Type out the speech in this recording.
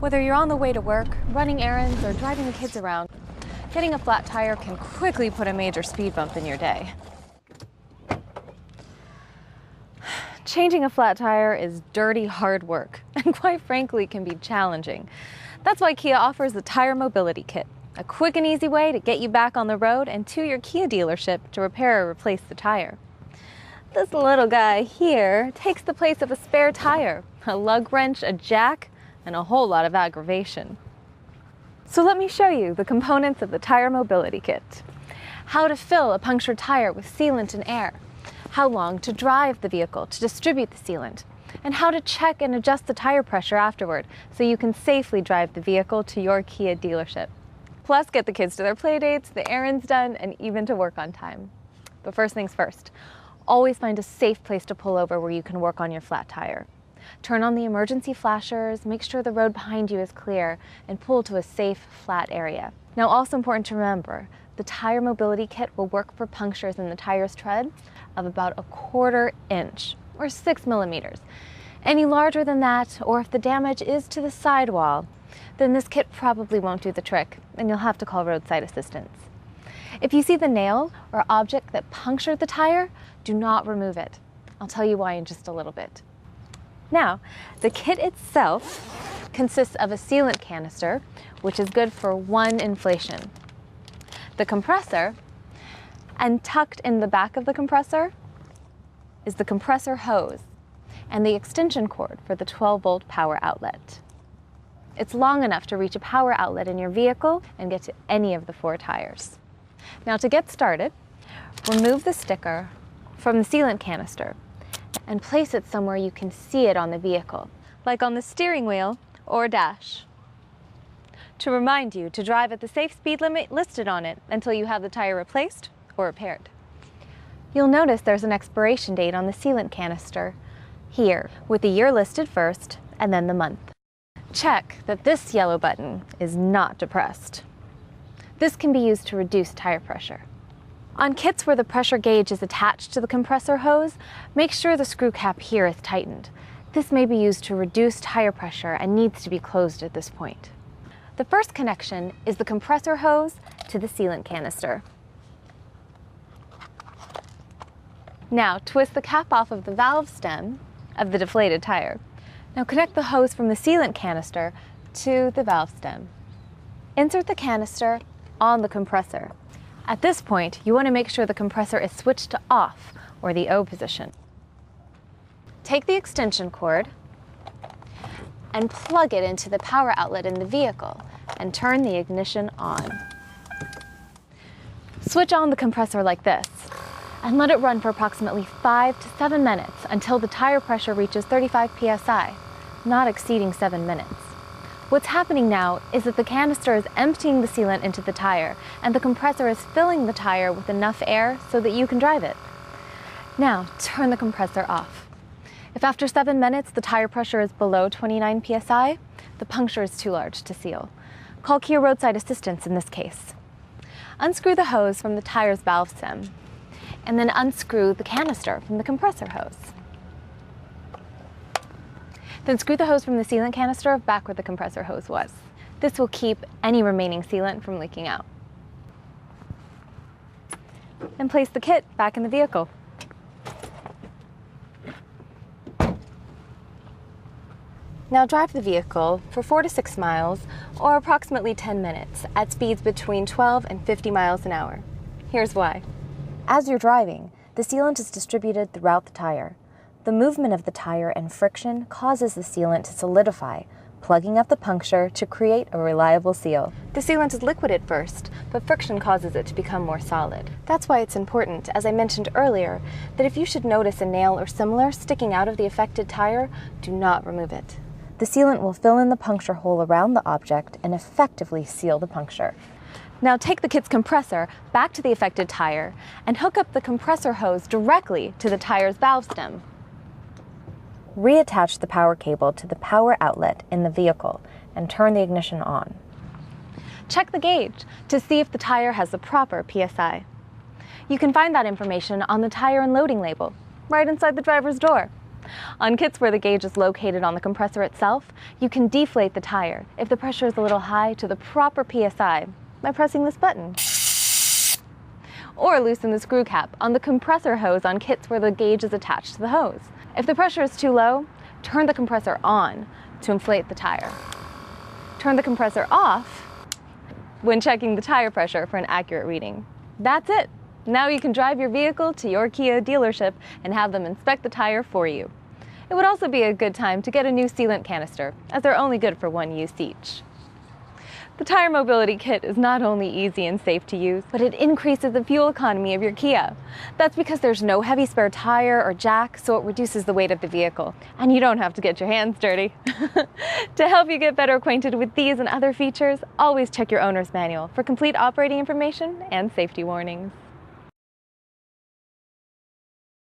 Whether you're on the way to work, running errands, or driving the kids around, getting a flat tire can quickly put a major speed bump in your day. Changing a flat tire is dirty, hard work, and quite frankly can be challenging. That's why Kia offers the Tire Mobility Kit, a quick and easy way to get you back on the road and to your Kia dealership to repair or replace the tire. This little guy here takes the place of a spare tire, a lug wrench, a jack, and a whole lot of aggravation. So let me show you the components of the Tire Mobility Kit. How to fill a punctured tire with sealant and air, how long to drive the vehicle to distribute the sealant, and how to check and adjust the tire pressure afterward so you can safely drive the vehicle to your Kia dealership. Plus get the kids to their play dates, the errands done, and even to work on time. But first things first, always find a safe place to pull over where you can work on your flat tire. Turn on the emergency flashers, make sure the road behind you is clear, and pull to a safe, flat area. Now, also important to remember, the Tire Mobility Kit will work for punctures in the tire's tread of about 1/4 inch, or 6 millimeters. Any larger than that, or if the damage is to the sidewall, then this kit probably won't do the trick, and you'll have to call roadside assistance. If you see the nail or object that punctured the tire, do not remove it. I'll tell you why in just a little bit. Now, the kit itself consists of a sealant canister, which is good for 1 inflation, the compressor, and tucked in the back of the compressor is the compressor hose and the extension cord for the 12-volt power outlet. It's long enough to reach a power outlet in your vehicle and get to any of the 4 tires. Now, to get started, remove the sticker from the sealant canister and place it somewhere you can see it on the vehicle, like on the steering wheel or dash, to remind you to drive at the safe speed limit listed on it until you have the tire replaced or repaired. You'll notice there's an expiration date on the sealant canister here, with the year listed first and then the month. Check that this yellow button is not depressed. This can be used to reduce tire pressure. On kits where the pressure gauge is attached to the compressor hose, make sure the screw cap here is tightened. This may be used to reduce tire pressure and needs to be closed at this point. The first connection is the compressor hose to the sealant canister. Now twist the cap off of the valve stem of the deflated tire. Now connect the hose from the sealant canister to the valve stem. Insert the canister on the compressor. At this point, you want to make sure the compressor is switched to off, or the O position. Take the extension cord and plug it into the power outlet in the vehicle and turn the ignition on. Switch on the compressor like this and let it run for approximately 5 to 7 minutes until the tire pressure reaches 35 psi, not exceeding 7 minutes. What's happening now is that the canister is emptying the sealant into the tire, and the compressor is filling the tire with enough air so that you can drive it. Now, turn the compressor off. If after 7 minutes the tire pressure is below 29 psi, the puncture is too large to seal. Call Kia roadside assistance in this case. Unscrew the hose from the tire's valve stem, and then unscrew the canister from the compressor hose. Then screw the hose from the sealant canister back where the compressor hose was. This will keep any remaining sealant from leaking out. And place the kit back in the vehicle. Now drive the vehicle for 4 to 6 miles, or approximately 10 minutes, at speeds between 12 and 50 miles an hour. Here's why. As you're driving, the sealant is distributed throughout the tire. The movement of the tire and friction causes the sealant to solidify, plugging up the puncture to create a reliable seal. The sealant is liquid at first, but friction causes it to become more solid. That's why it's important, as I mentioned earlier, that if you should notice a nail or similar sticking out of the affected tire, do not remove it. The sealant will fill in the puncture hole around the object and effectively seal the puncture. Now take the kit's compressor back to the affected tire and hook up the compressor hose directly to the tire's valve stem. Reattach the power cable to the power outlet in the vehicle and turn the ignition on. Check the gauge to see if the tire has the proper PSI. You can find that information on the tire and loading label, right inside the driver's door. On kits where the gauge is located on the compressor itself, you can deflate the tire if the pressure is a little high to the proper PSI by pressing this button. Or loosen the screw cap on the compressor hose on kits where the gauge is attached to the hose. If the pressure is too low, turn the compressor on to inflate the tire. Turn the compressor off when checking the tire pressure for an accurate reading. That's it. Now you can drive your vehicle to your Kia dealership and have them inspect the tire for you. It would also be a good time to get a new sealant canister, as they're only good for one use each. The Tire Mobility Kit is not only easy and safe to use, but it increases the fuel economy of your Kia. That's because there's no heavy spare tire or jack, so it reduces the weight of the vehicle, and you don't have to get your hands dirty. To help you get better acquainted with these and other features, always check your owner's manual for complete operating information and safety warnings.